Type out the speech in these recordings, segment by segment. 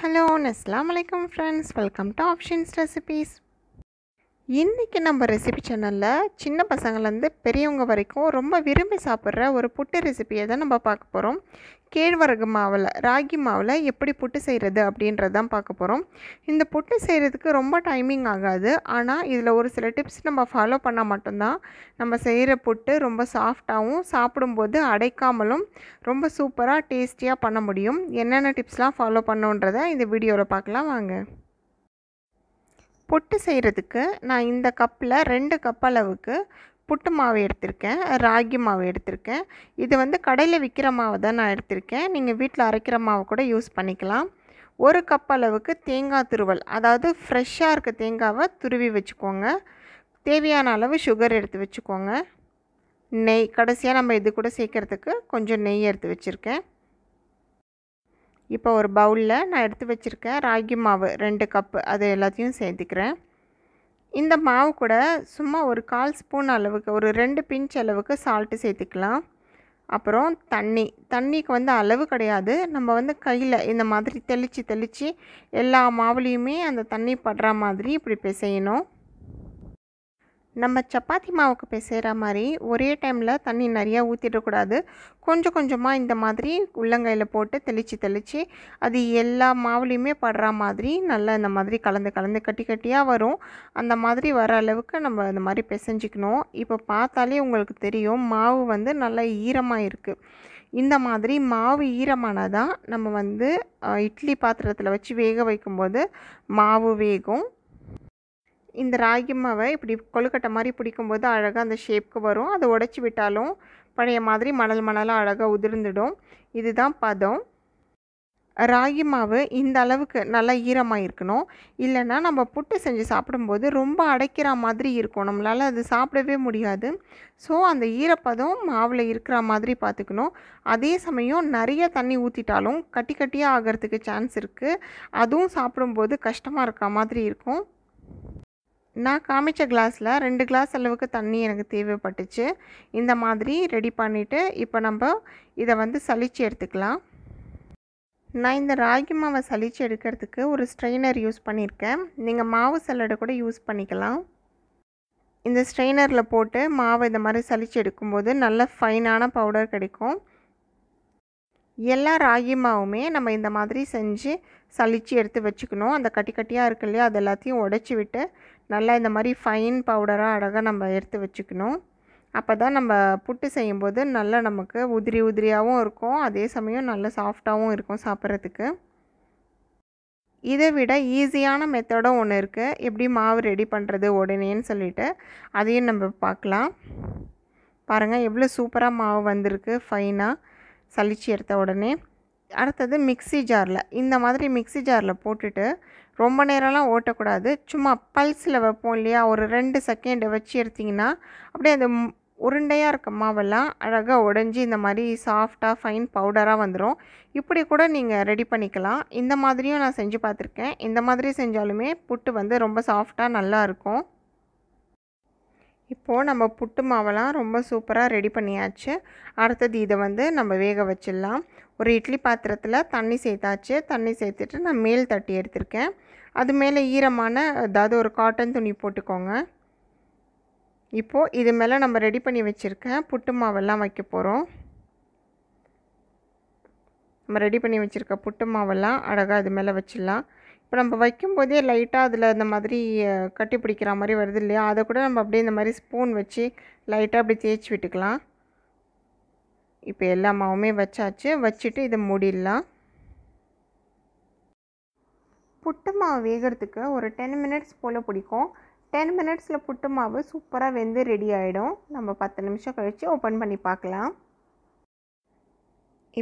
Hello, Assalamu alaikum friends. Welcome to Options Recipes. இன்றைக்கி நம்ம recipe சேனலில் சின்ன பசங்கள்லேருந்து பெரியவங்க வரைக்கும் ரொம்ப விரும்பி சாப்பிட்ற ஒரு புட்டு ரெசிபியை தான் நம்ம பார்க்க போகிறோம். கேழ்வரகு மாவில் ராகி மாவில் எப்படி புட்டு செய்கிறது அப்படின்றது தான் பார்க்க போகிறோம். இந்த புட்டு செய்கிறதுக்கு ரொம்ப டைமிங் ஆகாது. ஆனால் இதில் ஒரு சில டிப்ஸ் நம்ம ஃபாலோ பண்ணால் மட்டும்தான் நம்ம செய்கிற புட்டு ரொம்ப சாஃப்டாகவும் சாப்பிடும்போது அடைக்காமலும் ரொம்ப சூப்பராக டேஸ்டியாக பண்ண முடியும். என்னென்ன டிப்ஸ்லாம் ஃபாலோ பண்ணுன்றதை இந்த வீடியோவில் பார்க்கலாம் வாங்க. புட்டு செய்கிறதுக்கு நான் இந்த கப்பில் 2 கப் அளவுக்கு புட்டு மாவு எடுத்திருக்கேன், ராகி மாவு எடுத்திருக்கேன். இது வந்து கடையில் விற்கிற மாவு தான் நான் எடுத்திருக்கேன். நீங்கள் வீட்டில் அரைக்கிற மாவு கூட யூஸ் பண்ணிக்கலாம். 1 கப் அளவுக்கு தேங்காய் துருவல், அதாவது ஃப்ரெஷ்ஷாக இருக்க தேங்காவை துருவி வச்சுக்கோங்க. தேவையான அளவு சுகர் எடுத்து வச்சுக்கோங்க. நெய், கடைசியாக நம்ம இது கூட சேர்க்குறதுக்கு கொஞ்சம் நெய் எடுத்து வச்சுருக்கேன். இப்போ ஒரு பவுலில் நான் எடுத்து வச்சுருக்கேன் ராகி மாவு 2 கப்பு, அது எல்லாத்தையும் சேர்த்துக்கிறேன். இந்த மாவு கூட சும்மா ஒரு 1/4 ஸ்பூன் அளவுக்கு, ஒரு 2 பிஞ்ச் அளவுக்கு சால்ட்டு சேர்த்துக்கலாம். அப்புறம் தண்ணிக்கு வந்து அளவு கிடையாது. நம்ம வந்து கையில் இந்த மாதிரி தெளித்து எல்லா மாவுலேயுமே அந்த தண்ணி படுற மாதிரி இப்படி பிசையணும். நம்ம சப்பாத்தி மாவுக்கு பிசைகிற மாதிரி ஒரே டைமில் தண்ணி நிறையா ஊற்றிடக்கூடாது. கொஞ்சம் கொஞ்சமாக இந்த மாதிரி உள்ளங்கையில் போட்டு தெளித்து அது எல்லா மாவுலேயுமே படுற மாதிரி நல்லா இந்த மாதிரி கலந்து கட்டி கட்டியாக வரும். அந்த மாதிரி வர அளவுக்கு நம்ம இந்த மாதிரி பிசைஞ்சிக்கணும். இப்போ பார்த்தாலே உங்களுக்கு தெரியும் மாவு வந்து நல்லா ஈரமாக இருக்குது. இந்த மாதிரி மாவு ஈரமானதான் நம்ம வந்து இட்லி பாத்திரத்தில் வச்சு வேக வைக்கும்போது மாவு வேகும். இந்த ராகி மாவை இப்படி கொழுக்கட்டை மாதிரி பிடிக்கும்போது அழகாக அந்த ஷேப்க்கு வரும். அதை உடச்சி விட்டாலும் பழைய மாதிரி மணலாக அழகாக உதிர்ந்துடும். இதுதான் பதம். ராகி மாவு இந்த அளவுக்கு நல்லா ஈரமாக இருக்கணும். இல்லைன்னா நம்ம புட்டு செஞ்சு சாப்பிடும்போது ரொம்ப அடைக்கிற மாதிரி இருக்கும், நம்மளால் அது சாப்பிடவே முடியாது. ஸோ அந்த ஈரப்பதம் மாவில் இருக்கிற மாதிரி பார்த்துக்கணும். அதே சமயம் நிறைய தண்ணி ஊற்றிட்டாலும் கட்டியாக ஆகிறதுக்கு சான்ஸ் இருக்குது. அதுவும் சாப்பிடும்போது கஷ்டமாக இருக்க மாதிரி இருக்கும். நான் காமிச்ச கிளாஸில் 2 கிளாஸ் அளவுக்கு தண்ணி எனக்கு தேவைப்பட்டுச்சு. இந்த மாதிரி ரெடி பண்ணிவிட்டு இப்போ நம்ம இதை வந்து சலிச்சு எடுத்துக்கலாம். நான் இந்த ராகி மாவை சலிச்சு எடுக்கிறதுக்கு ஒரு ஸ்ட்ரெயினர் யூஸ் பண்ணியிருக்கேன். நீங்கள் மாவு சல்லடை கூட யூஸ் பண்ணிக்கலாம். இந்த ஸ்ட்ரெயினரில் போட்டு மாவை இந்த மாதிரி சலிச்சு எடுக்கும்போது நல்ல ஃபைனான பவுடர் கிடைக்கும். எல்லா ராகி மாவுமே நம்ம இந்த மாதிரி செஞ்சு சலிச்சு எடுத்து வச்சுக்கணும். அந்த கட்டியாக இருக்கு இல்லையா, அது எல்லாத்தையும் உடச்சி விட்டு நல்லா இந்த மாதிரி ஃபைன் பவுடராக அழகாக நம்ம எடுத்து வச்சுக்கணும். அப்போ தான் நம்ம புட்டு செய்யும்போது நல்லா நமக்கு உதிரியாகவும் இருக்கும், அதே சமயம் நல்ல சாஃப்டாகவும் இருக்கும் சாப்பிட்றதுக்கு. இதை விட ஈஸியான மெத்தடும் ஒன்று இருக்குது, எப்படி மாவு ரெடி பண்ணுறது உடனேன்னு சொல்லிட்டு அதையும் நம்ம பார்க்கலாம். பாருங்கள் எவ்வளோ சூப்பராக மாவு வந்திருக்கு, ஃபைனாக சலிச்சு எடுத்த உடனே. அடுத்தது மிக்ஸி ஜாரில், இந்த மாதிரி மிக்ஸி ஜாரில் போட்டுட்டு ரொம்ப நேரம்லாம் ஓட்டக்கூடாது. சும்மா பல்ஸில் வைப்போம் இல்லையா, ஒரு 2 செகண்ட் வச்சு எடுத்திங்கன்னா அப்படியே அந்த உருண்டையாக இருக்க மாவெல்லாம் அழகாக உடஞ்சி இந்த மாதிரி சாஃப்டாக ஃபைன் பவுடராக வந்துடும். இப்படி கூட நீங்கள் ரெடி பண்ணிக்கலாம். இந்த மாதிரியும் நான் செஞ்சு பார்த்துருக்கேன். இந்த மாதிரி செஞ்சாலுமே புட்டு வந்து ரொம்ப சாஃப்டாக நல்லாயிருக்கும். இப்போது நம்ம புட்டு மாவெல்லாம் ரொம்ப சூப்பராக ரெடி பண்ணியாச்சு. அடுத்தது இதை வந்து நம்ம வேக வச்சிடலாம். ஒரு இட்லி பாத்திரத்தில் தண்ணி சேர்த்தாச்சு. தண்ணி சேர்த்துட்டு நான் மேல் தட்டி எடுத்திருக்கேன். அது மேலே ஈரமான ஏதாவது ஒரு காட்டன் துணி போட்டுக்கோங்க. இப்போது இது மேலே நம்ம ரெடி பண்ணி வச்சுருக்கேன் புட்டு மாவெல்லாம் வைக்க போகிறோம். நம்ம ரெடி பண்ணி வச்சுருக்க புட்டு மாவெல்லாம் அழகாக இது மேலே வச்சிடலாம். இப்போ நம்ம வைக்கும்போதே லைட்டாக அதில் இந்த மாதிரி கட்டி பிடிக்கிற மாதிரி வருது இல்லையா, அதை கூட நம்ம அப்படியே இந்த மாதிரி ஸ்பூன் வச்சு லைட்டாக அப்படி தேய்ச்சி விட்டுக்கலாம். இப்போ எல்லா மாவுமே வச்சாச்சு. வச்சுட்டு இதை மூடிடலாம். புட்டு மாவு வேகிறதுக்கு ஒரு 10 மினிட்ஸ் போல் பிடிக்கும். 10 மினிட்ஸில் புட்டு மாவு சூப்பராக வெந்து ரெடி ஆகிடும். நம்ம 10 நிமிஷம் கழித்து ஓப்பன் பண்ணி பார்க்கலாம்.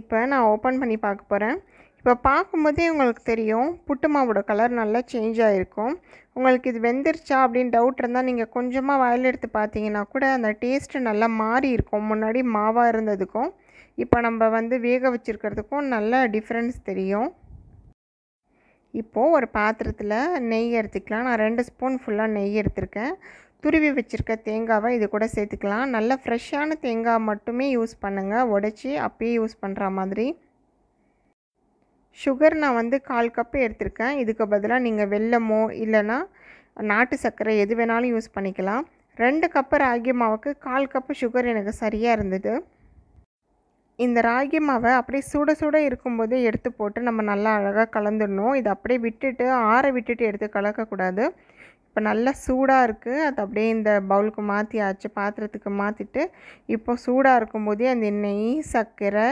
இப்போ நான் ஓப்பன் பண்ணி பார்க்க போகிறேன். இப்போ பார்க்கும்போதே உங்களுக்கு தெரியும் புட்டு மாவோட கலர் நல்லா சேஞ்ச் ஆகிருக்கும். உங்களுக்கு இது வெந்துருச்சா அப்படின்னு டவுட் இருந்தால் நீங்கள் கொஞ்சமாக வாயில் எடுத்து பார்த்தீங்கன்னா கூட அந்த டேஸ்ட்டு நல்லா மாறி இருக்கும். முன்னாடி மாவாக இருந்ததுக்கும் இப்போ நம்ம வந்து வேக வச்சுருக்கிறதுக்கும் நல்ல டிஃப்ரென்ஸ் தெரியும். இப்போது ஒரு பாத்திரத்தில் நெய் எடுத்துக்கலாம். நான் 2 ஸ்பூன் ஃபுல்லாக நெய் எடுத்திருக்கேன். துருவி வச்சுருக்க தேங்காவை இது கூட சேர்த்துக்கலாம். நல்ல ஃப்ரெஷ்ஷான தேங்காய் மட்டுமே யூஸ் பண்ணுங்கள், உடச்சி அப்பயே யூஸ் பண்ணுற மாதிரி. சுகர் நான் வந்து 1/4 கப்பு எடுத்திருக்கேன். இதுக்கு பதிலா நீங்கள் வெல்லமோ இல்லைன்னா நாட்டு சர்க்கரை எது வேணாலும் யூஸ் பண்ணிக்கலாம். 2 கப்பு ராகி மாவுக்கு 1/4 கப்பு சுகர் எனக்கு சரியாக இருந்தது. இந்த ராகி மாவை அப்படியே சுட சுட இருக்கும்போதே எடுத்து போட்டு நம்ம நல்லா அழகாக கலந்துடணும். இதை அப்படியே விட்டுட்டு ஆற விட்டுட்டு எடுத்து கலக்கக்கூடாது. இப்போ நல்லா சூடாக இருக்குது. அது அப்படியே இந்த பவுலுக்கு மாற்றியாச்சு, பாத்திரத்துக்கு மாற்றிட்டு இப்போ சூடாக இருக்கும்போதே அந்த நெய், சர்க்கரை,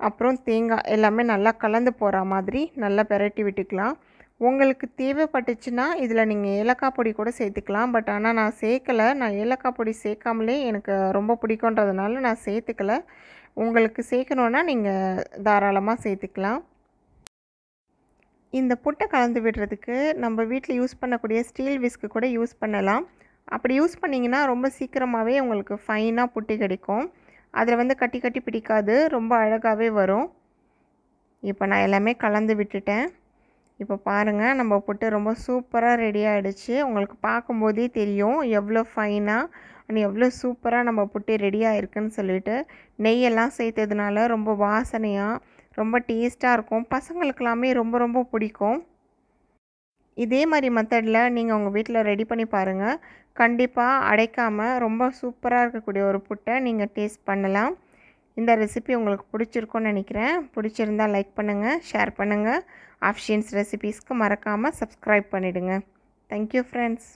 அப்புறம் தேங்காய் எல்லாமே நல்லா கலந்து போகிற மாதிரி நல்லா பெரட்டி விட்டுக்கலாம். உங்களுக்கு தேவைப்பட்டுச்சுன்னா இதில் நீங்கள் ஏலக்காய் பொடி கூட சேர்த்துக்கலாம். பட் ஆனால் நான் சேர்க்கலை. நான் ஏலக்காய் பொடி சேர்க்காமலே எனக்கு ரொம்ப பிடிக்குன்றதுனால நான் சேர்த்துக்கலை. உங்களுக்கு சேர்க்கணுன்னா நீங்கள் தாராளமாக சேர்த்துக்கலாம். இந்த புட்டை கலந்து விடுறதுக்கு நம்ம வீட்டில் யூஸ் பண்ணக்கூடிய ஸ்டீல் விஸ்க்கு கூட யூஸ் பண்ணலாம். அப்படி யூஸ் பண்ணிங்கன்னா ரொம்ப சீக்கிரமாகவே உங்களுக்கு ஃபைனாக புட்டு கிடைக்கும். அதில் வந்து கட்டி கட்டி பிடிக்காது, ரொம்ப அழகாகவே வரும். இப்போ நான் எல்லாமே கலந்து விட்டுட்டேன். இப்போ பாருங்கள், நம்ம புட்டு ரொம்ப சூப்பராக ரெடி ஆகிடுச்சு. உங்களுக்கு பார்க்கும்போதே தெரியும் எவ்வளோ ஃபைனாக அண்ட் எவ்வளோ சூப்பராக நம்ம புட்டு ரெடி ஆகிருக்குன்னு சொல்லிட்டு. நெய்யெல்லாம் சேர்த்ததுனால ரொம்ப வாசனையாக ரொம்ப டேஸ்ட்டாக இருக்கும். பசங்களுக்கெல்லாமே ரொம்ப ரொம்ப பிடிக்கும். இதே மாதிரி மெத்தடில் நீங்கள் உங்கள் வீட்டில் ரெடி பண்ணி பாருங்கள். கண்டிப்பாக அடைக்காமல் ரொம்ப சூப்பராக இருக்கக்கூடிய ஒரு புட்டை நீங்கள் டேஸ்ட் பண்ணலாம். இந்த ரெசிபி உங்களுக்கு பிடிச்சிருக்கும்னு நினைக்கிறேன். பிடிச்சிருந்தால் லைக் பண்ணுங்கள், ஷேர் பண்ணுங்கள். ஆஃப்ஷியன்ஸ் ரெசிபீஸ்க்கு மறக்காமல் சப்ஸ்கிரைப் பண்ணிவிடுங்க. Thank you friends.